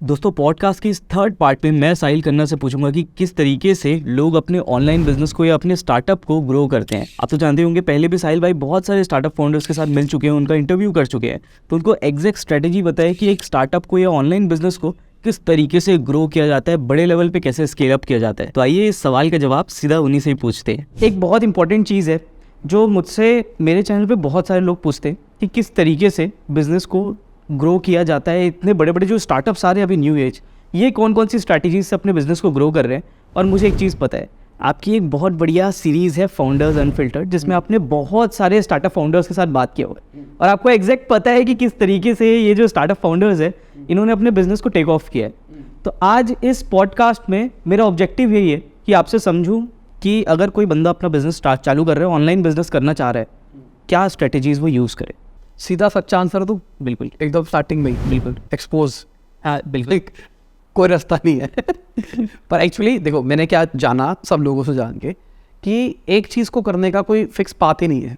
दोस्तों पॉडकास्ट के इस थर्ड पार्ट में मैं साहिल खन्ना से पूछूंगा कि किस तरीके से लोग अपने ऑनलाइन बिजनेस को या अपने स्टार्टअप को ग्रो करते हैं। आप तो जानते होंगे पहले भी साहिल भाई बहुत सारे स्टार्टअप फाउंडर्स के साथ मिल चुके हैं, उनका इंटरव्यू कर चुके हैं, तो उनको एग्जैक्ट स्ट्रेटेजी बताए कि एक स्टार्टअप को या ऑनलाइन बिजनेस को किस तरीके से ग्रो किया जाता है, बड़े लेवल पे कैसे स्केल अप किया जाता है। तो आइए इस सवाल का जवाब सीधा उन्हीं से ही पूछते हैं। एक बहुत इंपॉर्टेंट चीज़ है जो मुझसे मेरे चैनल पे बहुत सारे लोग पूछते हैं कि किस तरीके से बिजनेस को ग्रो किया जाता है। इतने बड़े बड़े जो स्टार्टअप्स आ रहे हैं अभी न्यू एज, ये कौन कौन सी स्ट्रैटेजीज से अपने बिजनेस को ग्रो कर रहे हैं। और मुझे एक चीज़ पता है, आपकी एक बहुत बढ़िया सीरीज़ है फाउंडर्स अनफिल्टर्ड, जिसमें आपने बहुत सारे स्टार्टअप फाउंडर्स के साथ बात किया हुआ है और आपको एग्जैक्ट पता है कि किस तरीके से ये जो स्टार्टअप फाउंडर्स है इन्होंने अपने बिजनेस को टेक ऑफ किया है। तो आज इस पॉडकास्ट में मेरा ऑब्जेक्टिव यही है कि आपसे समझूं कि अगर कोई बंदा अपना बिजनेस चालू कर रहा है, ऑनलाइन बिजनेस करना चाह रहा है, क्या स्ट्रेटेजीज वो यूज़ करे। सीधा सच्चा आंसर दूं? बिल्कुल एकदम स्टार्टिंग में ही बिल्कुल एक्सपोज। हाँ बिल्कुल, कोई रास्ता नहीं है पर एक्चुअली देखो, मैंने क्या जाना सब लोगों से जान के कि एक चीज़ को करने का कोई फिक्स पाथ ही नहीं है।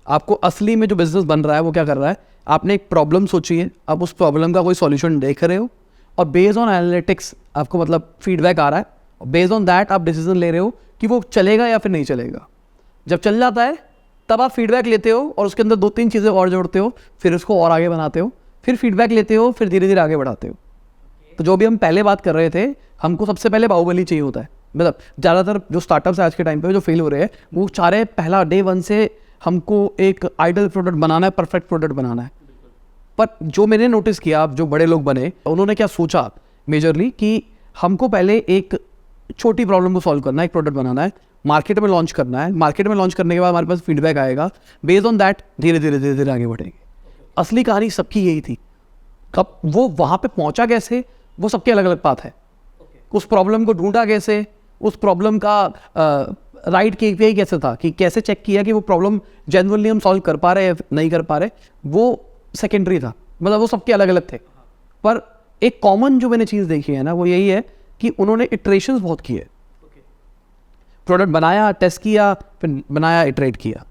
आपको असली में जो बिजनेस बन रहा है वो क्या कर रहा है, आपने एक प्रॉब्लम सोची है, आप उस प्रॉब्लम का कोई सॉल्यूशन देख रहे हो और बेस्ड ऑन एनालिटिक्स आपको मतलब फीडबैक आ रहा है और बेस्ड ऑन दैट आप डिसीजन ले रहे हो कि वो चलेगा या फिर नहीं चलेगा। जब चल जाता है तब आप फीडबैक लेते हो और उसके अंदर 2-3 चीज़ें और जोड़ते हो, फिर उसको और आगे बनाते हो, फिर फीडबैक लेते हो, फिर धीरे धीरे आगे बढ़ाते हो। तो जो भी हम पहले बात कर रहे थे, हमको सबसे पहले बाहुबली चाहिए होता है। मतलब ज़्यादातर जो स्टार्टअप्स आज के टाइम पे जो फेल हो रहे हैं वो चाह रहे हैं पहला डे 1 से हमको एक आइडल प्रोडक्ट बनाना है, परफेक्ट प्रोडक्ट बनाना है। पर जो मैंने नोटिस किया, जो बड़े लोग बने उन्होंने क्या सोचा मेजरली कि हमको पहले एक छोटी प्रॉब्लम को सॉल्व करना है, एक प्रोडक्ट बनाना है, मार्केट में लॉन्च करना है, मार्केट में लॉन्च करने के बाद हमारे पास फीडबैक आएगा, बेस्ड ऑन दैट धीरे धीरे आगे बढ़ेंगे। असली कहानी सबकी यही थी। कब वो वहाँ पे पहुँचा कैसे, वो सबके अलग अलग पाथ है। उस प्रॉब्लम को ढूंढा कैसे, उस प्रॉब्लम का राइट KPI कैसे था, कि कैसे चेक किया कि वो प्रॉब्लम जेन्युइनली हम सॉल्व कर पा रहे हैं नहीं कर पा रहे, वो सेकेंडरी था। मतलब वो सबके अलग अलग थे। पर एक कॉमन जो मैंने चीज़ देखी है ना, वो यही है कि उन्होंने इटरेशंस बहुत किए। प्रोडक्ट बनाया, टेस्ट किया, फिर बनाया, इटरेट किया।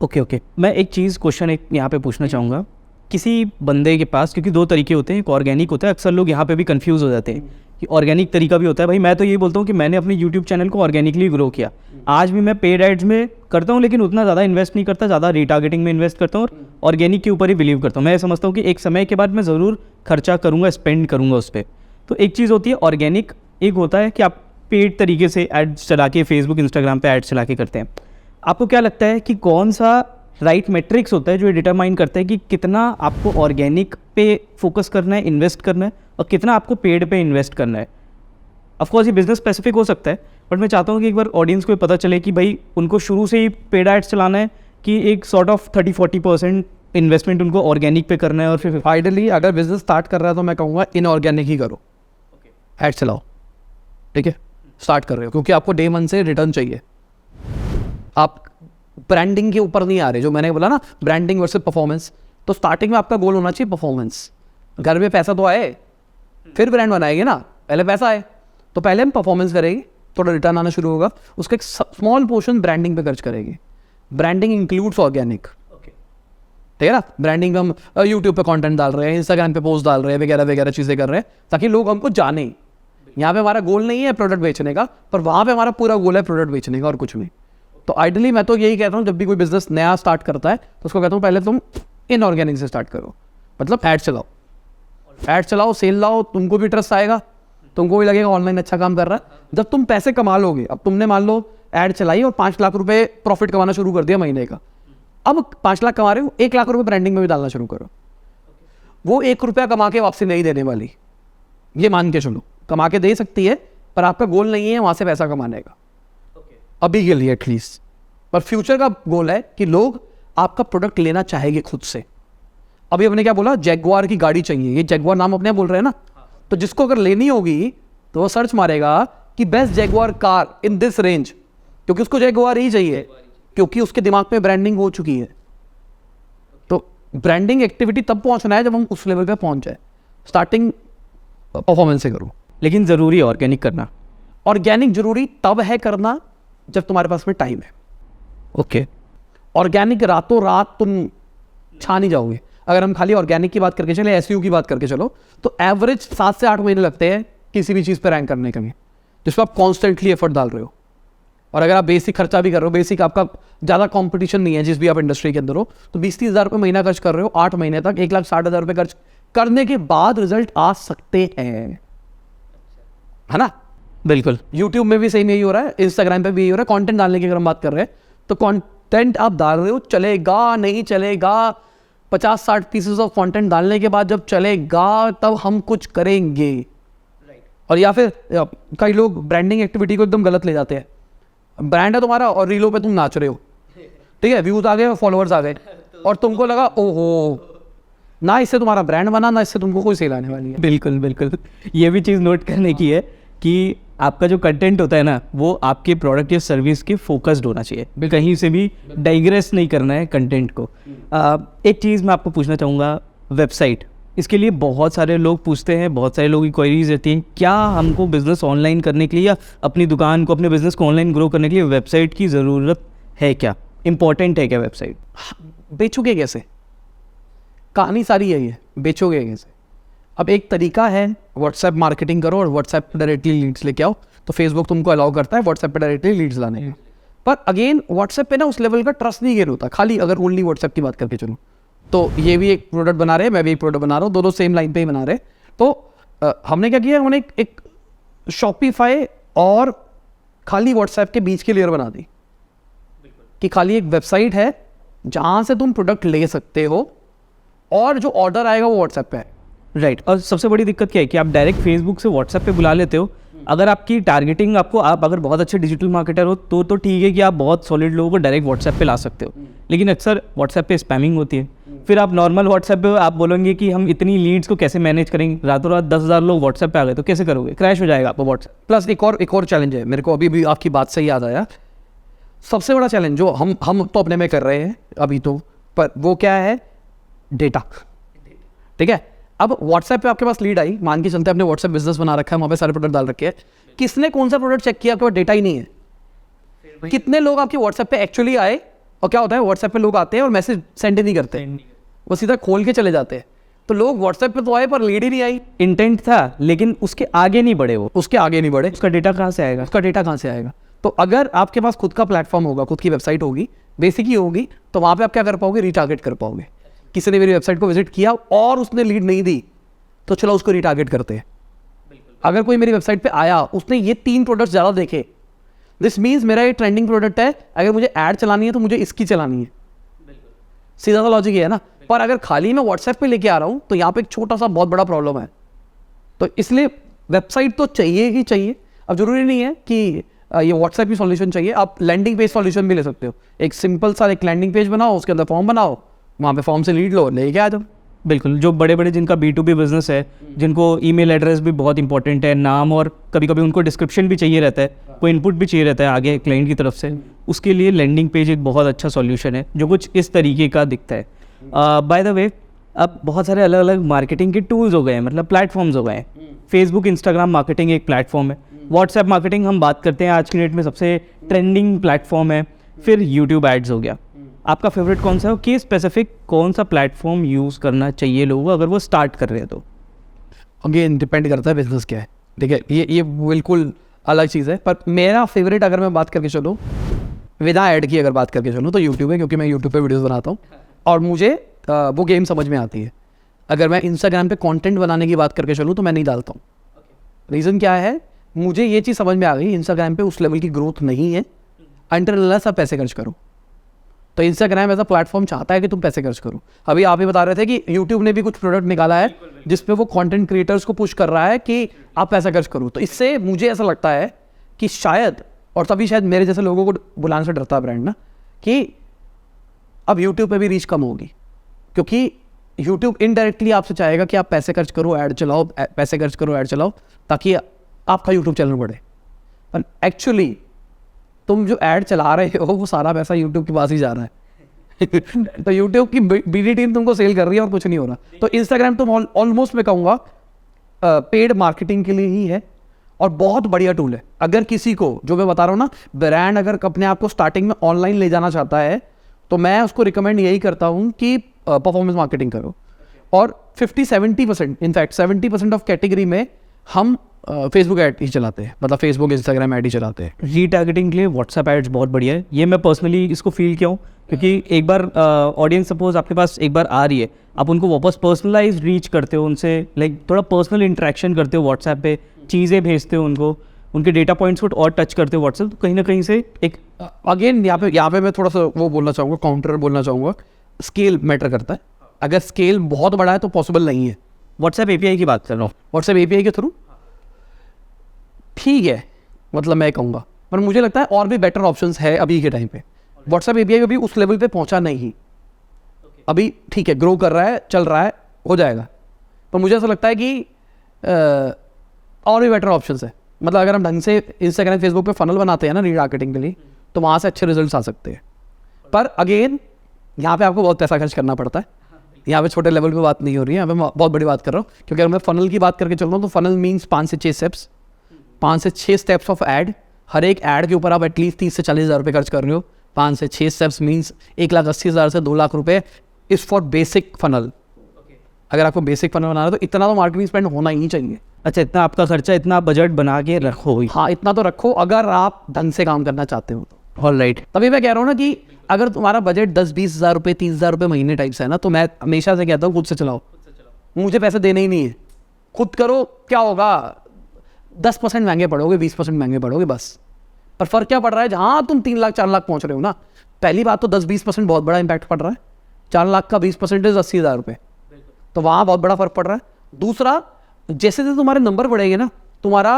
ओके मैं एक चीज़ क्वेश्चन एक यहाँ पे पूछना चाहूँगा। किसी बंदे के पास, क्योंकि 2 तरीके होते हैं, एक ऑर्गेनिक होता है, अक्सर लोग यहाँ पे भी कंफ्यूज हो जाते हैं कि ऑर्गेनिक तरीका भी होता है। भाई मैं तो यही बोलता हूँ कि मैंने अपने यूट्यूब चैनल को ऑर्गेनिकली ग्रो किया। आज भी मैं पेड एड्स में करता हूँ, लेकिन उतना ज़्यादा इन्वेस्ट नहीं करता, ज़्यादा रीटारगेटिंग में इन्वेस्ट करता हूँ और ऑर्गेनिक के ऊपर ही बिलीव करता हूँ। मैं समझता हूँ कि एक समय के बाद मैं ज़रूर खर्चा करूँगा, स्पेंड करूँगा उस पर। तो एक चीज़ होती है ऑर्गेनिक, एक होता है कि आप पेड तरीके से एड्स चला के फेसबुक इंस्टाग्राम पे एड्स चला के करते हैं। आपको क्या लगता है कि कौन सा राइट मैट्रिक्स होता है जो डिटरमाइन करता है कि कितना आपको ऑर्गेनिक पे फोकस करना है, इन्वेस्ट करना है, और कितना आपको पेड पे इन्वेस्ट करना है। ऑफकोर्स ये बिजनेस स्पेसिफिक हो सकता है, बट मैं चाहता हूँ कि एक बार ऑडियंस को पता चले कि भाई उनको शुरू से ही पेड एड्स चलाना है कि एक सॉर्ट ऑफ 30-40% इन्वेस्टमेंट उनको ऑर्गेनिक पे करना है। और फिर आइडली अगर बिजनेस स्टार्ट कर रहा है तो मैं कहूँगा इनऑर्गेनिक ही करो, एड चलाओ, ठीक है। स्टार्ट कर रहे हो क्योंकि आपको डे 1 से रिटर्न चाहिए। आप ब्रांडिंग के ऊपर नहीं आ रहे, जो मैंने बोला ना, ब्रांडिंग वर्सेस परफॉर्मेंस। तो स्टार्टिंग में आपका गोल होना चाहिए परफॉर्मेंस। घर में पैसा तो आए फिर ब्रांड बनाएंगे ना, पहले पैसा आए तो पहले हम परफॉर्मेंस करेंगे, थोड़ा रिटर्न आना शुरू होगा, उसका एक स्मॉल पोर्शन ब्रांडिंग पे खर्च करेंगे। ब्रांडिंग इंक्लूड्स ऑर्गेनिक, ठीक है ना। ब्रांडिंग हम यूट्यूब पे कंटेंट डाल रहे हैं, इंस्टाग्राम पे पोस्ट डाल रहे हैं, वगैरह वगैरह चीज़ें कर रहे हैं ताकि लोग हमको जाने। यहाँ पे हमारा गोल नहीं है प्रोडक्ट बेचने का, पर वहाँ पे हमारा पूरा गोल है प्रोडक्ट बेचने का और कुछ नहीं। तो आइडली मैं तो यही कहता हूँ, जब भी कोई बिजनेस नया स्टार्ट करता है तो उसको कहता हूँ पहले तुम इनऑर्गेनिक से स्टार्ट करो। मतलब ऐड चलाओ, सेल लाओ, तुमको भी ट्रस्ट आएगा, तुमको भी लगेगा ऑनलाइन अच्छा काम कर रहा है। जब तुम पैसे कमा लोगे, अब तुमने मान लो ऐड चलाई और 5 लाख रुपए प्रॉफिट कमाना शुरू कर दिया महीने का, अब 5 लाख कमा रहे हो, 1 लाख रुपए ब्रांडिंग में भी डालना शुरू करो। वो 1 रुपया कमा के वापसी नहीं देने वाली, ये मान के चलो। कमा के दे सकती है पर आपका गोल नहीं है वहाँ से पैसा कमाने का, अभी के लिए एटलीस्ट। पर फ्यूचर का गोल है कि लोग आपका प्रोडक्ट लेना चाहेंगे खुद से। अभी हमने क्या बोला, जैगुआर की गाड़ी चाहिए, ये जैगुआर नाम अपने बोल रहे हैं ना। तो जिसको अगर लेनी होगी तो वो सर्च मारेगा कि best Jaguar car in this range, क्योंकि उसको जैगुआर ही चाहिए, क्योंकि उसके दिमाग में ब्रांडिंग हो चुकी है। तो ब्रांडिंग एक्टिविटी तब पहुंचना है जब हम उस लेवल पे पहुंच जाए। स्टार्टिंग परफॉर्मेंस से करो, लेकिन ज़रूरी है ऑर्गेनिक करना। ऑर्गेनिक जरूरी तब है करना जब तुम्हारे पास में टाइम है। ओके ऑर्गेनिक रातों रात तुम छा नहीं जाओगे। अगर हम खाली ऑर्गेनिक की बात करके चले, एसईओ की बात करके चलो, तो एवरेज 7 से 8 महीने लगते हैं किसी भी चीज़ पर रैंक करने के लिए, जिसको आप कॉन्स्टेंटली एफर्ट डाल रहे हो। और अगर आप बेसिक खर्चा भी कर रहे हो, बेसिक आपका ज़्यादा कंपटीशन नहीं है जिस भी आप इंडस्ट्री के अंदर हो, तो 20-30 हज़ार रुपये महीना खर्च कर रहे हो, 8 महीने तक 1,60,000 रुपये खर्च करने के बाद रिजल्ट आ सकते हैं, है ना। बिल्कुल। यूट्यूब में भी सेम यही हो रहा है, इंस्टाग्राम पे भी यही हो रहा है। कंटेंट डालने की अगर हम बात कर रहे हैं तो कंटेंट आप डाल रहे हो, चलेगा नहीं चलेगा, 50-60 पीसेस ऑफ कंटेंट डालने के बाद जब चलेगा तब हम कुछ करेंगे। और या फिर कई लोग ब्रांडिंग एक्टिविटी को एकदम गलत ले जाते हैं। ब्रांड है तुम्हारा और रीलों पे तुम नाच रहे हो, ठीक है, व्यूज आ गए, फॉलोअर्स आ गए, और तुमको लगा ओहो, ना इससे तुम्हारा ब्रांड बना, ना इससे तुमको कोई सेल आने वाली है। बिल्कुल बिल्कुल, ये भी चीज़ नोट करने की है कि आपका जो कंटेंट होता है ना, वो आपके प्रोडक्ट या सर्विस के फोकस्ड होना चाहिए, कहीं से भी डाइग्रेस नहीं करना है कंटेंट को। एक चीज़ मैं आपको पूछना चाहूँगा, वेबसाइट, इसके लिए बहुत सारे लोग पूछते हैं, बहुत सारे लोगों की क्वेरीज रहती हैं, क्या हमको बिज़नेस ऑनलाइन करने के लिए या अपनी दुकान को, अपने बिज़नेस को ऑनलाइन ग्रो करने के लिए वेबसाइट की ज़रूरत है क्या, इम्पॉर्टेंट है क्या वेबसाइट? बेचोगे कैसे, कहानी सारी यही है, बेचोगे कैसे। अब एक तरीका है, व्हाट्सएप मार्केटिंग करो और व्हाट्सएप पर डायरेक्टली लीड्स लेके आओ, तो फेसबुक तुमको अलाउ करता है व्हाट्सएप पर डायरेक्टली लीड्स लाने का। पर अगेन व्हाट्सएप पे ना उस लेवल का ट्रस्ट नहीं गेन होता, खाली अगर ओनली व्हाट्सएप की बात करके चलो, तो ये भी एक प्रोडक्ट बना रहे हैं, मैं भी एक प्रोडक्ट बना रहा हूँ, दोनों सेम लाइन पे ही बना रहे हैं। तो हमने क्या किया, हमने एक शॉपिफाई और खाली व्हाट्सएप के बीच की लेयर बना दी कि खाली एक वेबसाइट है जहाँ से तुम प्रोडक्ट ले सकते हो और जो ऑर्डर आएगा वो व्हाट्सएप पे है। राइट। और सबसे बड़ी दिक्कत क्या है कि आप डायरेक्ट फेसबुक से व्हाट्सएप पे बुला लेते हो। अगर आपकी टारगेटिंग आपको, आप अगर बहुत अच्छे डिजिटल मार्केटर हो तो ठीक है कि आप बहुत सॉलिड लोगों को डायरेक्ट व्हाट्सएप पे ला सकते हो, लेकिन अक्सर व्हाट्सएप पे स्पैमिंग होती है। फिर आप नॉर्मल व्हाट्सएप पे आप बोलेंगे कि हम इतनी लीड्स को कैसे मैनेज करेंगे, रातों रात 10,000 लोग व्हाट्सएप पे आ गए तो कैसे करोगे, क्रैश हो जाएगा आपको व्हाट्सएप। प्लस एक और चैलेंज है, मेरे को अभी भी आपकी बात से याद आया, सबसे बड़ा चैलेंज जो हम तो अपने में कर रहे हैं अभी तो, पर वो क्या है, डेटा। ठीक है, अब व्हाट्सएप पे आपके पास लीड आई, मान के चलते अपने व्हाट्सएप बिजनेस बना रखा है, वहाँ पे सारे प्रोडक्ट डाल रखे हैं, किसने कौन सा प्रोडक्ट चेक किया, आपके पास डेटा ही नहीं है। कितने लोग आपके व्हाट्सएप पे एक्चुअली आए, और क्या होता है व्हाट्सएप पे लोग आते हैं और मैसेज सेंड नहीं करते, वो सीधा खोल के चले जाते हैं। तो लोग व्हाट्सएप पे तो आए पर लीड ही नहीं आई, इंटेंट था लेकिन उसके आगे नहीं बढ़े, वो उसके आगे नहीं बढ़े, उसका डेटा कहाँ से आएगा, उसका डेटा कहाँ से आएगा। तो अगर आपके पास खुद का प्लेटफॉर्म होगा, खुद की वेबसाइट होगी, बेसिक ही होगी, तो वहाँ पे आप क्या कर पाओगे, रिटारगेट कर पाओगे। किसी ने मेरी वेबसाइट को विजिट किया और उसने लीड नहीं दी, तो चलो उसको रिटारगेट करते हैं। अगर कोई मेरी वेबसाइट पे आया, उसने ये 3 प्रोडक्ट्स ज़्यादा देखे, दिस मीन्स मेरा ये ट्रेंडिंग प्रोडक्ट है, अगर मुझे ऐड चलानी है तो मुझे इसकी चलानी है। सीधा सा लॉजिक ये है ना। पर अगर खाली मैं व्हाट्सएप पे लेके आ रहा हूँ तो यहाँ पे एक छोटा सा बहुत बड़ा प्रॉब्लम है। तो इसलिए वेबसाइट तो चाहिए ही चाहिए। अब जरूरी नहीं है कि ये व्हाट्सएप ही सॉल्यूशन चाहिए, आप लैंडिंग पेज सॉल्यूशन भी ले सकते हो। एक सिंपल सा एक लैंडिंग पेज बनाओ, उसके अंदर फॉर्म बनाओ, वहाँ पे फॉर्म से लीड लो, लेके आ जाओ। बिल्कुल, जो बड़े बड़े जिनका B2B बिजनेस है, जिनको ईमेल एड्रेस भी बहुत इंपॉर्टेंट है, नाम, और कभी कभी उनको डिस्क्रिप्शन भी चाहिए रहता है, कोई इनपुट भी चाहिए रहता है आगे क्लाइंट की तरफ से, उसके लिए लैंडिंग पेज एक बहुत अच्छा सॉल्यूशन है जो कुछ इस तरीके का दिखता है। बाय द वे, अब बहुत सारे अलग अलग मार्केटिंग के टूल्स हो गए हैं, मतलब प्लेटफॉर्म्स हो गए हैं। फेसबुक, इंस्टाग्राम मार्केटिंग एक प्लेटफॉर्म है, व्हाट्सएप मार्केटिंग हम बात करते हैं आज की डेट में सबसे ट्रेंडिंग प्लेटफॉर्म है, फिर यूट्यूब एड्स हो गया। आपका फेवरेट कौन सा है, केस स्पेसिफिक कौन सा प्लेटफॉर्म यूज़ करना चाहिए लोगों को अगर वो स्टार्ट कर रहे हैं तो? अगेन डिपेंड करता है बिजनेस क्या है, ठीक है, ये बिल्कुल अलग चीज़ है। पर मेरा फेवरेट अगर मैं बात करके चलूँ, बिना ऐड की अगर बात करके चलूँ, तो यूट्यूब है, क्योंकि मैं यूट्यूब पे वीडियोस बनाता हूँ और मुझे वो गेम समझ में आती है। अगर मैं इंस्टाग्राम पे कंटेंट बनाने की बात करके चलूँ तो मैं नहीं डालता हूँ। रीज़न क्या है, मुझे ये चीज़ समझ में आ गई, इंस्टाग्राम पे उस लेवल की ग्रोथ नहीं है अंटिल आप पैसे खर्च करो। तो इंस्टाग्राम ऐसा प्लेटफॉर्म चाहता है कि तुम पैसे खर्च करो। अभी आप ही बता रहे थे कि यूट्यूब ने भी कुछ प्रोडक्ट निकाला है जिसपे वो कंटेंट क्रिएटर्स को पुश कर रहा है कि आप पैसा खर्च करो। तो इससे मुझे ऐसा लगता है कि शायद, और तभी शायद मेरे जैसे लोगों को बुलाने से डरता है ब्रांड ना, कि अब यूट्यूब पे भी रीच कम होगी, क्योंकि यूट्यूब इनडायरेक्टली आपसे चाहेगा कि आप पैसे खर्च करो, ऐड चलाओ, पैसे खर्च करो, ऐड चलाओ, ताकि आपका यूट्यूब चैनल बढ़े। पर एक्चुअली तुम जो ऐड चला रहे हो वो सारा पैसा यूट्यूब के पास ही जा रहा है। तो यूट्यूब की बीडी टीम तुमको सेल कर रही है और कुछ नहीं हो रहा। तो इंस्टाग्राम तो ऑलमोस्ट मैं कहूँगा पेड मार्केटिंग के लिए ही है और बहुत बढ़िया टूल है। अगर किसी को, जो मैं बता रहा हूँ ना, ब्रांड अगर अपने आप को स्टार्टिंग में ऑनलाइन ले जाना चाहता है, तो मैं उसको रिकमेंड यही करता हूँ कि परफॉर्मेंस मार्केटिंग करो। और 50-70% इनफैक्ट 70% ऑफ कैटेगरी में हम फेसबुक ऐड ही चलाते हैं, मतलब फेसबुक इंस्टाग्राम ऐड ही चलाते हैं। रीटारगेटिंग के लिए व्हाट्सएप एड्स बहुत बढ़िया है। ये मैं पर्सनली इसको फील किया हूँ, क्योंकि एक बार ऑडियंस सपोज आपके पास एक बार आ रही है, आप उनको वापस पर्सनलाइज रीच करते हो, उनसे लाइक थोड़ा पर्सनल इंटरेक्शन करते हो व्हाट्सएप पे, चीज़ें भेजते हो उनको, उनके डेटा पॉइंट्स को और टच करते हो व्हाट्सएप, तो कहीं ना कहीं से एक अगेन यहाँ पे मैं थोड़ा सा वो बोलना चाहूँगा, काउंटर बोलना चाहूँगा, स्केल मैटर करता है। अगर स्केल बहुत बड़ा है तो पॉसिबल नहीं है। व्हाट्सएप एपीआई की बात कर रहा हूँ, व्हाट्सएप एपीआई के थ्रू ठीक है, मतलब मैं कहूँगा, पर मुझे लगता है और भी बेटर ऑप्शंस है अभी के टाइम पे। व्हाट्सएप एपीआई अभी उस लेवल पे पहुँचा नहीं, अभी ठीक है, ग्रो कर रहा है, चल रहा है, हो जाएगा, पर मुझे ऐसा लगता है कि और भी बेटर ऑप्शंस है। मतलब अगर हम ढंग से इंस्टाग्राम फेसबुक पे फनल बनाते हैं ना रीमार्केटिंग के लिए, तो वहाँ से अच्छे रिजल्ट्स आ सकते हैं। पर अगेन यहाँ पे आपको बहुत पैसा खर्च करना पड़ता है। यहाँ पे छोटे लेवल पे बात नहीं हो रही है, यहाँ पे मैं बहुत बड़ी बात कर रहा हूँ, क्योंकि अगर मैं फनल की बात करके चल रहा हूँ तो फनल मीन्स 5 से 6 स्टेप्स, 5 से 6 स्टेप्स ऑफ ऐड। हर एक ऐड के ऊपर आप एटलीस्ट 30 से 40 हज़ार रुपये खर्च कर रहे हो। 5 से 6 स्टेप्स मीन्स 1,80,000 से 2 लाख रुपये इज़ फॉर बेसिक फनल। अगर आपको बेसिक फनल बनाना है तो इतना तो मार्केटिंग स्पेंड होना ही चाहिए। अच्छा, इतना आपका खर्चा, इतना बजट बना के रखो। हाँ, इतना तो रखो अगर आप ढंग से काम करना चाहते हो तो। ऑलराइट, तभी मैं कह रहा हूँ ना कि अगर तुम्हारा बजट 10-20 हज़ार रुपये, 30 हज़ार रुपये महीने टाइप्स है ना, तो मैं हमेशा से कहता हूँ खुद से चलाओ। मुझे पैसे देने ही नहीं है, खुद करो। क्या होगा, 10% महंगे पड़ोगे, 20% महंगे पड़ोगे बस। पर फर्क क्या पड़ रहा है, जहाँ तुम 3 लाख 4 लाख पहुँच रहे हो ना, पहली बात तो 10-20% बहुत बड़ा इंपैक्ट पड़ रहा है। 4 लाख का 20% 80 हज़ार रुपये, तो वहाँ बहुत बड़ा फर्क पड़ रहा है। दूसरा, जैसे जैसे तुम्हारे नंबर बढ़ेंगे ना, तुम्हारा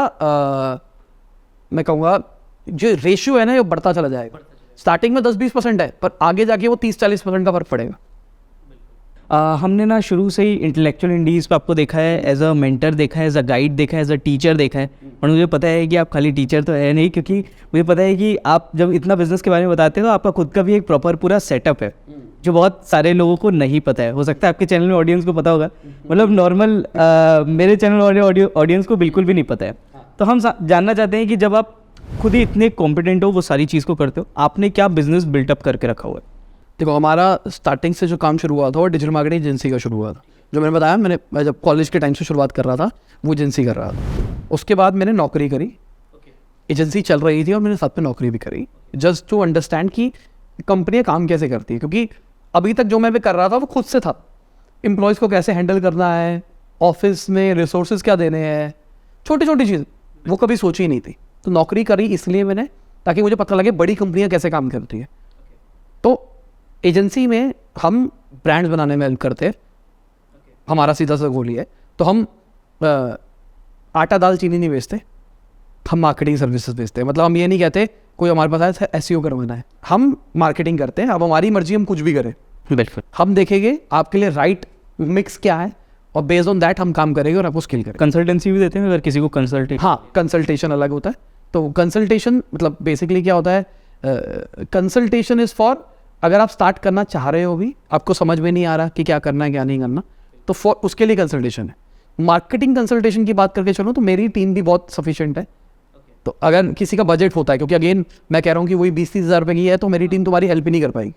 मैं कहूँगा जो रेशियो है ना, ये बढ़ता चला जाएगा। स्टार्टिंग में 10-20% है, पर आगे जाके वो 30-40% का फर्क पड़ेगा। हमने ना शुरू से ही इंटेलेक्चुअल इंडीज़ पे आपको देखा है, एज अ मेंटर देखा है, एज अ गाइड देखा है, एज अ टीचर देखा है। और मुझे पता है कि आप खाली टीचर तो है नहीं, क्योंकि मुझे पता है कि आप जब इतना बिजनेस के बारे में बताते हो तो आपका खुद का भी एक प्रॉपर पूरा सेटअप है, जो बहुत सारे लोगों को नहीं पता है। हो सकता है आपके चैनल में ऑडियंस को पता होगा, मतलब नॉर्मल मेरे चैनल ऑडियंस को बिल्कुल भी नहीं पता है। तो हम जानना चाहते हैं कि जब आप खुद ही इतने कॉम्पिटेंट हो, वो सारी चीज़ को करते हो, आपने क्या बिजनेस बिल्टअप करके रखा हुआ है? देखो, हमारा स्टार्टिंग से जो काम शुरू हुआ था वो डिजिटल मार्केटिंग एजेंसी का शुरू हुआ था। जो मैंने बताया, मैं जब कॉलेज के टाइम से शुरुआत कर रहा था, वो एजेंसी कर रहा था। उसके बाद मैंने नौकरी करी, एजेंसी चल रही थी और मैंने साथ में नौकरी भी करी, जस्ट टू अंडरस्टैंड कि कंपनियाँ काम कैसे करती है। क्योंकि अभी तक जो मैं भी कर रहा था वो खुद से था, एम्प्लॉयज़ को कैसे हैंडल करना है, ऑफिस में रिसोर्सेज क्या देने हैं, छोटी छोटी चीज़ वो कभी सोची ही नहीं थी। तो नौकरी करी इसलिए मैंने, ताकि मुझे पता लगे बड़ी कंपनियां कैसे काम करती है। तो एजेंसी में हम ब्रांड्स बनाने में हेल्प करते हैं। हमारा सीधा सा गोल ही है। तो हम आटा दाल चीनी नहीं बेचते, हम मार्केटिंग सर्विसेज बेचते हैं। मतलब हम ये नहीं कहते कोई हमारे पास आया एसईओ करवाना है, हम मार्केटिंग करते हैं। अब हमारी मर्जी, हम कुछ भी करें, बिल्कुल हम देखेंगे आपके लिए राइट मिक्स क्या है, और बेस्ड ऑन दैट हम काम करेंगे और आपको स्किल करेंगे। कंसल्टेंसी भी देते हैं अगर किसी को कंसल्टेंट? हाँ, कंसल्टेशन अलग होता है। तो कंसल्टेशन मतलब बेसिकली क्या होता है, कंसल्टेशन इज़ फॉर, अगर आप स्टार्ट करना चाह रहे हो, भी आपको समझ में नहीं आ रहा कि क्या करना है क्या नहीं करना, तो फॉर उसके लिए कंसल्टेशन है। मार्केटिंग कंसल्टेशन की बात करके चलो तो मेरी टीम भी बहुत सफिशिएंट है। तो अगर किसी का बजट होता है, क्योंकि अगेन मैं कह रहा हूँ कि वही 20-30 हज़ार रुपये की है, तो मेरी टीम तुम्हारी हेल्प ही नहीं कर पाएगी।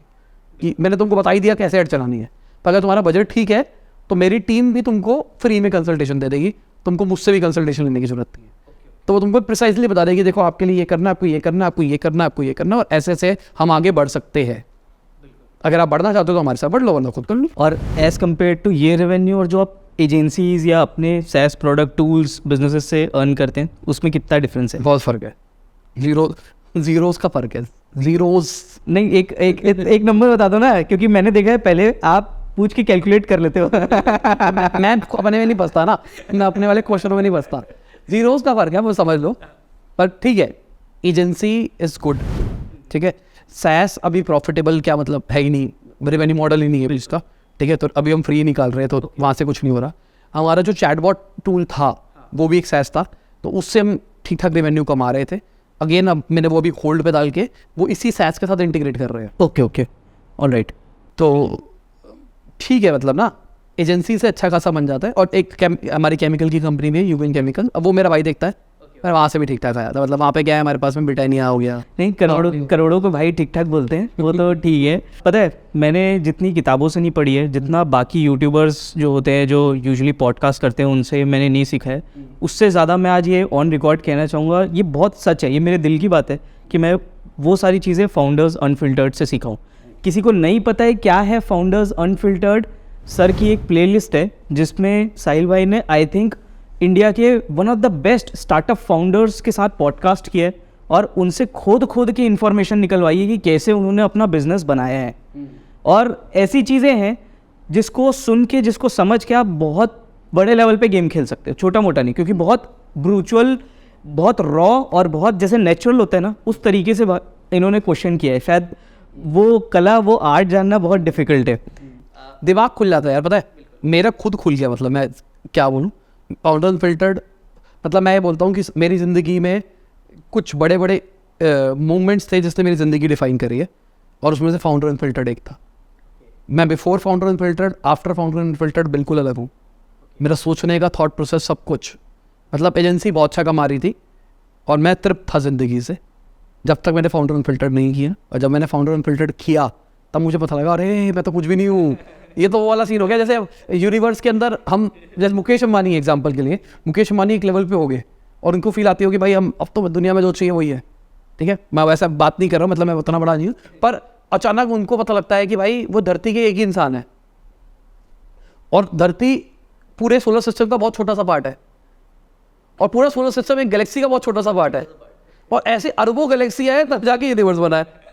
कि मैंने तुमको बता ही दिया कैसे ऐड चलानी है, पर अगर तुम्हारा बजट ठीक है तो मेरी टीम भी तुमको फ्री में कंसल्टेशन दे देगी, तुमको मुझसे भी कंसल्टेशन लेने की जरूरत नहीं है। तो वो तुमको प्रिसाइजली बता देगी, देखो आपके लिए ये करना है, आपको ये करना है, आपको ये करना है, आपको ये करना है, और ऐसे ऐसे हम आगे बढ़ सकते हैं। अगर आप बढ़ना चाहते हो तो हमारे साथ बढ़ लो, वरना खुद कर लो। और एज़ कम्पेयर टू ये रेवेन्यू और जो आप एजेंसीज या अपने सैस प्रोडक्ट टूल्स बिजनेसेस से अर्न करते हैं, उसमें कितना डिफरेंस है? बहुत फ़र्क है, जीरोज़ का फ़र्क है। जीरोज़ नहीं, एक नंबर बता दो ना, क्योंकि मैंने देखा है पहले आप पूछ के कैलकुलेट कर लेते हो। मैं अपने में नहीं बसता ना, मैं अपने वाले क्वेश्चनों में नहीं बसता। जीरोज़ का फ़र्क है, वो समझ लो। पर ठीक है, एजेंसी इज़ गुड, ठीक है। सैस अभी प्रॉफिटेबल क्या मतलब है ही नहीं, रेवेन्यू मॉडल ही नहीं है इसका, ठीक है। तो अभी हम फ्री निकाल रहे हैं, तो वहाँ से कुछ नहीं हो रहा। हमारा जो चैटबॉट टूल था वो भी एक सैस था, तो उससे हम ठीक ठाक रेवेन्यू कमा रहे थे। अगेन अब मैंने वो अभी होल्ड पे डाल के वो इसी सैस के साथ इंटीग्रेट कर रहे हैं। Okay, alright. तो ठीक है, मतलब ना एजेंसी से अच्छा खासा बन जाता है। और एक हमारी केमिकल की कंपनी में यूविन केमिकल, अब वो मेरा भाई देखता है, पर वहाँ से भी ठीक ठाक आया था, मतलब वहाँ पे क्या है हमारे पास में ब्रिटानिया हो गया। नहीं, करोड़ों को भाई ठीक ठाक बोलते हैं, वो तो ठीक है। पता है, मैंने जितनी किताबों से नहीं पढ़ी है, जितना बाकी यूट्यूबर्स जो होते हैं जो यूजुअली पॉडकास्ट करते हैं उनसे मैंने नहीं सीखा है, उससे ज़्यादा मैं आज ये ऑन रिकॉर्ड कहना चाहूँगा, ये बहुत सच है, ये मेरे दिल की बात है कि मैं वो सारी चीज़ें फाउंडर्स अनफिल्टर्ड से सीखा हूँ। किसी को नहीं पता है क्या है फाउंडर्स अनफिल्टर्ड, सर की एक प्लेलिस्ट है जिसमें साहिल भाई ने आई थिंक इंडिया के one of the best startup founders के साथ पॉडकास्ट किया है और उनसे खोद की इन्फॉर्मेशन निकलवाई है कि कैसे उन्होंने अपना बिजनेस बनाया है। और ऐसी चीज़ें हैं जिसको सुन के, जिसको समझ के आप बहुत बड़े लेवल पे गेम खेल सकते हो, छोटा मोटा नहीं, क्योंकि बहुत ब्रूचुअल, बहुत रॉ और बहुत जैसे नेचुरल होता है ना, उस तरीके से इन्होंने क्वेश्चन किया है। शायद वो कला, वो आर्ट जानना बहुत डिफिकल्ट है। दिमाग खुल जाता है यार, पता है मेरा खुद खुल गया, मतलब मैं क्या बोलूँ, फाउंडर अनफिल्टर्ड, मतलब मैं ये बोलता हूँ कि मेरी ज़िंदगी में कुछ बड़े बड़े मूवमेंट्स थे जिसने मेरी ज़िंदगी डिफाइन करी है, और उसमें से फाउंडर अनफिल्टर्ड एक था। मैं before founder unfiltered, after founder unfiltered बिल्कुल अलग हूँ। मेरा सोचने का थॉट प्रोसेस सब कुछ, मतलब एजेंसी बहुत अच्छा कमा रही थी और मैं तृप्त था ज़िंदगी से जब तक मैंने फाउंडर अनफिल्टर्ड नहीं किया। और जब मैंने फाउंडर अनफिल्टर्ड किया तब मुझे पता लगा, अरे मैं तो कुछ भी नहीं हूँ। ये तो वो वाला सीन हो गया जैसे यूनिवर्स के अंदर हम, जैसे मुकेश अंबानी एग्जांपल के लिए, मुकेश अंबानी एक लेवल पे हो गए और उनको फील आती हो कि भाई हम अब तो दुनिया में जो चाहिए वही है, ठीक है, मैं वैसा बात नहीं कर रहा हूँ, मतलब मैं उतना बड़ा नहीं हूँ, पर अचानक उनको पता लगता है कि भाई वो धरती के एक ही इंसान है और धरती पूरे सोलर सिस्टम का बहुत छोटा सा पार्ट है, और पूरा सोलर सिस्टम एक गैलेक्सी का बहुत छोटा सा पार्ट है, और ऐसे अरबों गैलेक्सी है तब जाके यूनिवर्स बना है,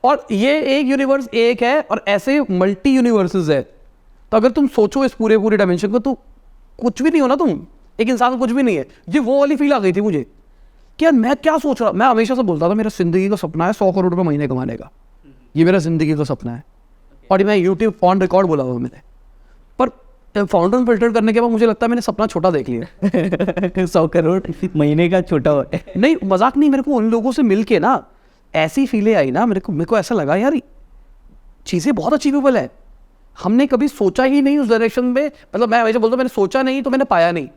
और ये एक यूनिवर्स एक है और ऐसे मल्टी यूनिवर्सेस है। तो अगर तुम सोचो इस पूरे डायमेंशन को, तो कुछ भी नहीं हो ना, तुम एक इंसान कुछ भी नहीं है। ये वो वाली फील आ गई थी मुझे कि यार मैं क्या सोच रहा, मैं हमेशा से बोलता था मेरा जिंदगी का सपना है 100 करोड़ रुपये महीने कमाने का, ये मेरा जिंदगी का सपना है, और मैं यूट्यूब ऑन रिकॉर्ड बोला हुआ मैंने। पर फाउंडर अनफिल्टर करने के बाद मुझे लगता है मैंने सपना छोटा देख लिया। 100 करोड़ महीने का छोटा हो नहीं, मजाक नहीं, मेरे को उन लोगों से मिल के ना ऐसी फीलें आई ना, मेरे को ऐसा लगा यार चीज़ें बहुत अचीवेबल है, हमने कभी सोचा ही नहीं उस डायरेक्शन में। मतलब मैं वैसे बोलता हूँ, मैंने सोचा नहीं तो मैंने पाया नहीं।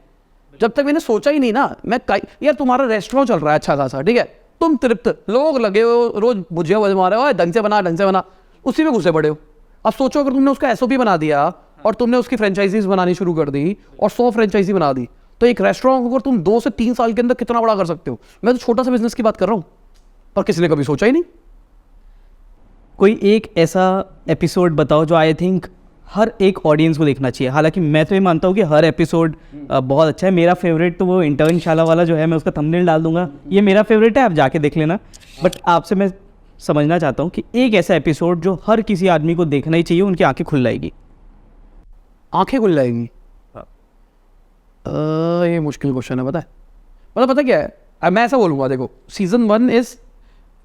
जब तक मैंने सोचा ही नहीं ना, मैं यार तुम्हारा रेस्टोरेंट चल रहा है अच्छा खासा, ठीक है, तुम तृप्त, लोग लगे हो रोज भुजिया बजवा रहे हो, ढंग से बना, उसी में घुसे पड़े हो। अब सोचो अगर तुमने उसका SOP बना दिया और तुमने उसकी फ्रेंचाइजीज बनानी शुरू कर दी और 100 फ्रेंचाइजी बना दी, तो एक रेस्टोरेंट को तुम 2 से 3 साल के अंदर कितना बड़ा कर सकते हो। मैं तो छोटा सा बिजनेस की बात कर रहा हूँ, और किसी ने कभी सोचा ही नहीं। कोई एक ऐसा एपिसोड बताओ जो आई थिंक हर एक ऑडियंस को देखना चाहिए। हालांकि मैं तो ये मानता हूँ कि हर एपिसोड बहुत अच्छा है। मेरा फेवरेट तो वो इंटर्नशाला वाला जो है, मैं उसका थंबनेल डाल दूंगा, ये मेरा फेवरेट है, आप जाके देख लेना। बट आपसे मैं समझना चाहता हूँ कि एक ऐसा एपिसोड जो हर किसी आदमी को देखना ही चाहिए, उनकी आंखें खुल जाएगी। आंखें खुल जाएंगी? ये मुश्किल क्वेश्चन है, मतलब पता क्या है, अब मैं ऐसा बोलूँगा, देखो season 1 is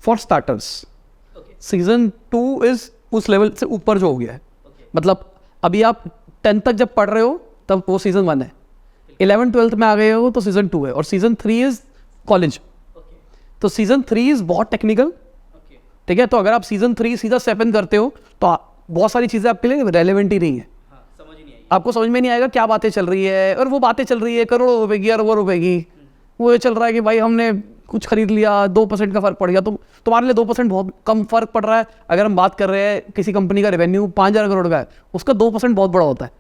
for starters, season 2 is उस लेवल से ऊपर जो हो गया है। मतलब अभी आप 10th तक जब पढ़ रहे हो तब वो सीजन 1 है, 11th 12th में आ गए हो तो सीजन 2 है, और सीजन 3 इज कॉलेज। तो सीजन 3 इज बहुत टेक्निकल, ठीक है। तो अगर आप सीजन 3 सीधा 7 करते हो तो बहुत सारी चीज़ें आपके लिए रेलेवेंट ही नहीं है, आपको समझ में नहीं आएगा क्या बातें चल रही है। और वो बातें चल रही है करोड़ों रुपए की, अरबों रुपए की। वो ये चल रहा है कि भाई हमने कुछ खरीद लिया, 2% का फर्क पड़ गया, तो तुम्हारे लिए 2% बहुत कम फर्क पड़ रहा है। अगर हम बात कर रहे हैं किसी कंपनी का रेवेन्यू 5000 करोड़ का है, उसका 2% बहुत बड़ा होता है,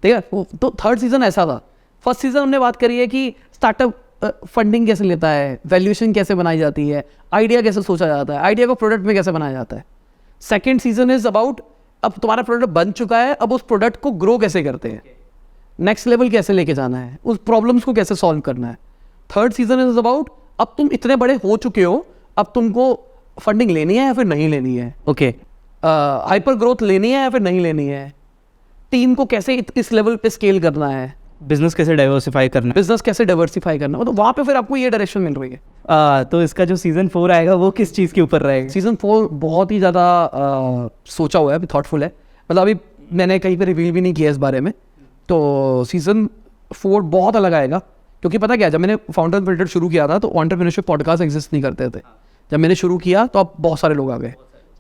ठीक है। तो थर्ड सीजन ऐसा था। फर्स्ट सीजन हमने बात करी है कि स्टार्टअप फंडिंग कैसे लेता है, वैल्यूएशन कैसे बनाई जाती है, आइडिया कैसे सोचा जाता है, आइडिया को प्रोडक्ट में कैसे बनाया जाता है। सेकेंड सीजन इज अबाउट, अब तुम्हारा प्रोडक्ट बन चुका है, अब उस प्रोडक्ट को ग्रो कैसे करते हैं, नेक्स्ट लेवल कैसे लेके जाना है, उस प्रॉब्लम्स को कैसे सॉल्व करना है। थर्ड सीजन इज अबाउट, अब तुम इतने बड़े हो चुके हो, अब तुमको फंडिंग लेनी है या फिर नहीं लेनी है, ओके, हाइपर ग्रोथ लेनी है या फिर नहीं लेनी है, टीम को कैसे इस लेवल पे स्केल करना है, बिजनेस कैसे डाइवर्सिफाई करना है, बिजनेस कैसे डाइवर्सिफाई करना है। तो वहाँ पे फिर आपको ये डायरेक्शन मिल रही है। तो इसका जो सीजन 4 आएगा वो किस चीज़ के ऊपर रहेगा? सीजन 4 बहुत ही ज़्यादा सोचा हुआ है, अभी थॉटफुल है, मतलब अभी मैंने कहीं पे रिवील भी नहीं किया इस बारे में। तो सीजन 4 बहुत अलग आएगा, क्योंकि पता क्या, जब मैंने फाउंडर अनफिल्टर्ड शुरू किया था तो एंटरप्रेन्योरशिप पॉडकास्ट एग्जिस्ट नहीं करते थे। जब मैंने शुरू किया तो अब बहुत सारे लोग आ गए,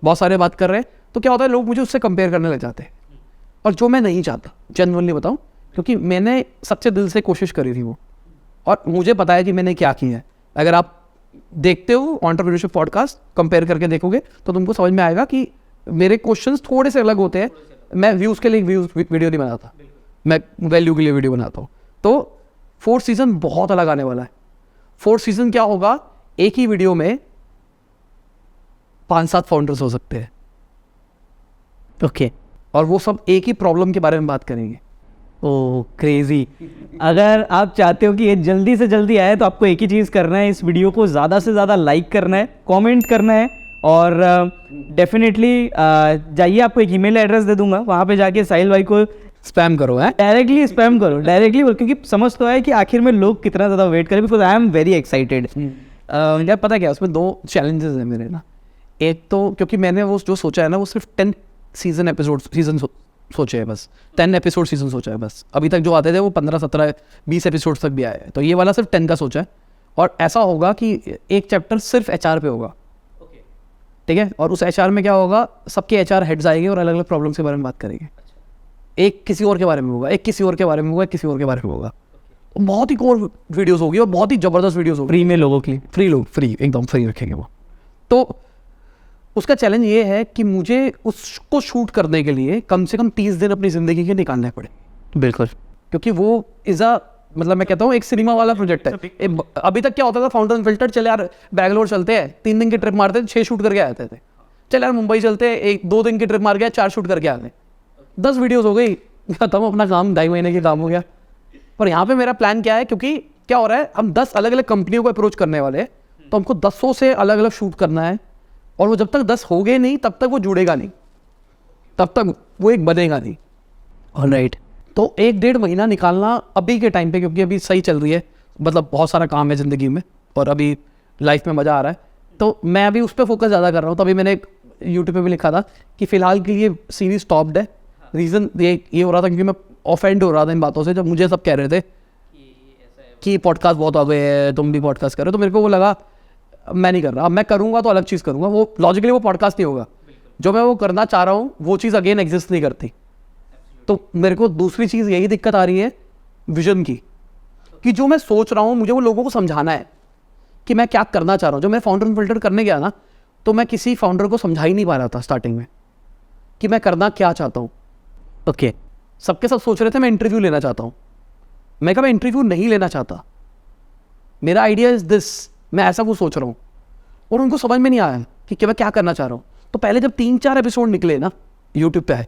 बहुत सारे बात कर रहे हैं, तो क्या होता है, लोग मुझे उससे कंपेयर करने लग जाते हैं, और जो मैं नहीं चाहता, जेन्युइनली बताऊं, क्योंकि मैंने सच्चे दिल से कोशिश करी थी वो, और मुझे पता है कि मैंने क्या किया है। अगर आप देखते हो एंटरप्रेन्योरशिप पॉडकास्ट, कंपेयर करके देखोगे तो तुमको समझ में आएगा कि मेरे क्वेश्चंस थोड़े से अलग होते हैं। मैं व्यूज़ के लिए वीडियो नहीं बनाता, मैं वैल्यू के लिए वीडियो बनाता हूँ। तो 4th सीज़न बहुत अलग आने वाला है। 4th सीज़न क्या होगा, एक ही वीडियो में 5-7 फाउंडर्स हो सकते हैं, ओके। और वो सब एक ही प्रॉब्लम के बारे में बात करेंगे। ओह क्रेजी। अगर आप चाहते हो कि ये जल्दी से जल्दी आए तो आपको एक ही चीज़ करना है, इस वीडियो को ज़्यादा से ज़्यादा लाइक करना है, कमेंट करना है, और डेफिनेटली जाइए, आपको एक ईमेल एड्रेस दे दूंगा, वहाँ पे जाके साहिल भाई को स्पैम करो, है डायरेक्टली स्पैम करो, डायरेक्टली, क्योंकि समझ तो है कि आखिर में लोग कितना ज़्यादा वेट करें, because I am very excited. यार पता क्या, उसमें 2 चैलेंजेस हैं मेरे ना। एक तो क्योंकि मैंने वो जो सोचा है ना, वो सिर्फ 10 सीजन सोचे हैं बस, 10 एपिसोड सीजन सोचा है बस। अभी तक जो आते थे वो 15, 17, 20 एपिसोड तक भी आए हैं, तो ये वाला सिर्फ 10 का सोचा है। और ऐसा होगा कि एक चैप्टर सिर्फ HR पे होगा, ठीक है, और उस HR में क्या होगा, सबके HR हेड्स आएंगे और अलग अलग प्रॉब्लम्स के बारे में बात करेंगे। एक किसी और के बारे में होगा, एक किसी और के बारे में होगा, एक किसी और के बारे में होगा। तो बहुत ही कोर वीडियोस होगी और बहुत ही ज़बरदस्त वीडियोस होगी, फ्री में लोगों के लिए, फ्री एकदम फ्री रखेंगे वो। तो उसका चैलेंज ये है कि मुझे उसको शूट करने के लिए कम से कम 30 दिन अपनी ज़िंदगी के निकालने पड़े। बिल्कुल, क्योंकि वो मतलब मैं कहता हूँ एक सिनेमा वाला प्रोजेक्ट है। अभी तक क्या होता था, फाउंटेन फिल्टर, चले यार बैंगलोर चलते हैं, 3 दिन की ट्रिप मारते थे, 6 शूट करके आते थे। चल यार मुंबई चलते हैं, 1-2 दिन की ट्रिप मार गया, 4 शूट करके आ गए, 10 वीडियोस हो गई, खत्म, अपना काम 2.5 महीने के काम हो गया। पर यहाँ पे मेरा प्लान क्या है, क्योंकि क्या हो रहा है, हम 10 अलग अलग कंपनियों को अप्रोच करने वाले हैं, तो हमको 10 से अलग अलग शूट करना है, और वो जब तक 10 हो गए नहीं तब तक वो जुड़ेगा नहीं, तब तक वो एक बनेगा नहीं। ऑलराइट। तो 1-1.5 महीना निकालना अभी के टाइम पे, क्योंकि अभी सही चल रही है, मतलब बहुत सारा काम है ज़िंदगी में और अभी लाइफ में मज़ा आ रहा है, तो मैं अभी उस पर फोकस ज़्यादा कर रहा हूँ। तभी मैंने एक यूट्यूब पे भी लिखा था कि फ़िलहाल के लिए सीरीज़ स्टॉप्ड है। रीज़न ये हो रहा था क्योंकि मैं ऑफेंड हो रहा था इन बातों से, जब मुझे सब कह रहे थे कि पॉडकास्ट बहुत आ गए हैं, तुम भी पॉडकास्ट करो, तो मेरे को वो लगा मैं नहीं कर रहा। अब मैं करूँगा तो अलग चीज़ करूँगा, वो लॉजिकली वो पॉडकास्ट नहीं होगा। जो मैं वो करना चाह रहा हूँ वो चीज़ अगेन एग्जिस्ट नहीं करती। तो मेरे को दूसरी चीज़ यही दिक्कत आ रही है विजन की, कि जो मैं सोच रहा हूँ मुझे वो लोगों को समझाना है कि मैं क्या करना चाह रहा हूँ। जो मैं फाउंडर फिल्टर करने गया ना, तो मैं किसी फाउंडर को समझा ही नहीं पा रहा था स्टार्टिंग में कि मैं करना क्या चाहता हूँ। ओके, सबके सब सोच रहे थे मैं इंटरव्यू लेना चाहता हूँ। मैं कहा मैं इंटरव्यू नहीं लेना चाहता, मेरा आइडिया इज़ दिस, मैं ऐसा कुछ सोच रहा हूँ। और उनको समझ में नहीं आया कि मैं क्या करना चाह रहा हूँ। तो पहले जब 3-4 एपिसोड निकले ना यूट्यूब पे आए,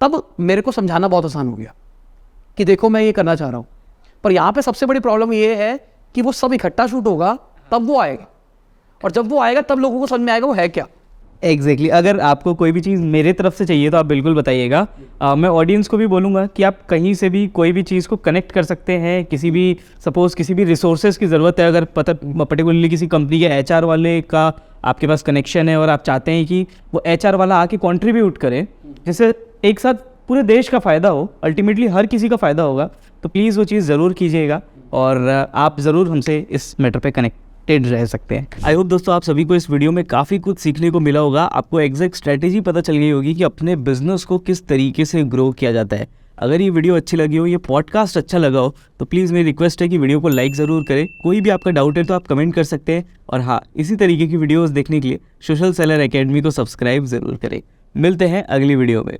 तब मेरे को समझाना बहुत आसान हो गया कि देखो मैं ये करना चाह रहा हूँ। पर यहाँ पे सबसे बड़ी प्रॉब्लम ये है कि वो सब इकट्ठा शूट होगा तब वो आएगा, और जब वो आएगा तब लोगों को समझ में आएगा वो है क्या। एग्जैक्टली। अगर आपको कोई भी चीज़ मेरे तरफ से चाहिए तो आप बिल्कुल बताइएगा। मैं ऑडियंस को भी बोलूँगा कि आप कहीं से भी कोई भी चीज़ को कनेक्ट कर सकते हैं, किसी भी सपोज़ किसी भी रिसोर्सेज की ज़रूरत है, अगर पर्टिकुलरली किसी कंपनी के HR वाले का आपके पास कनेक्शन है और आप चाहते हैं कि वो HR वाला आके कॉन्ट्रीब्यूट करे, जिससे एक साथ पूरे देश का फ़ायदा हो, अल्टीमेटली हर किसी का फ़ायदा होगा, तो प्लीज़ वो चीज़ ज़रूर कीजिएगा और आप ज़रूर हमसे इस मैटर पे कनेक्टेड रह सकते हैं। आई होप दोस्तों आप सभी को इस वीडियो में काफ़ी कुछ सीखने को मिला होगा, आपको एग्जैक्ट स्ट्रैटेजी पता चल गई होगी कि अपने बिजनेस को किस तरीके से ग्रो किया जाता है। अगर ये वीडियो अच्छी लगी हो, ये पॉडकास्ट अच्छा लगा हो, तो प्लीज़ मेरी रिक्वेस्ट है कि वीडियो को लाइक ज़रूर करें। कोई भी आपका डाउट है तो आप कमेंट कर सकते हैं, और हाँ, इसी तरीके की वीडियोज़ देखने के लिए सोशल सेलर एकेडमी को सब्सक्राइब ज़रूर करें। मिलते हैं अगली वीडियो में।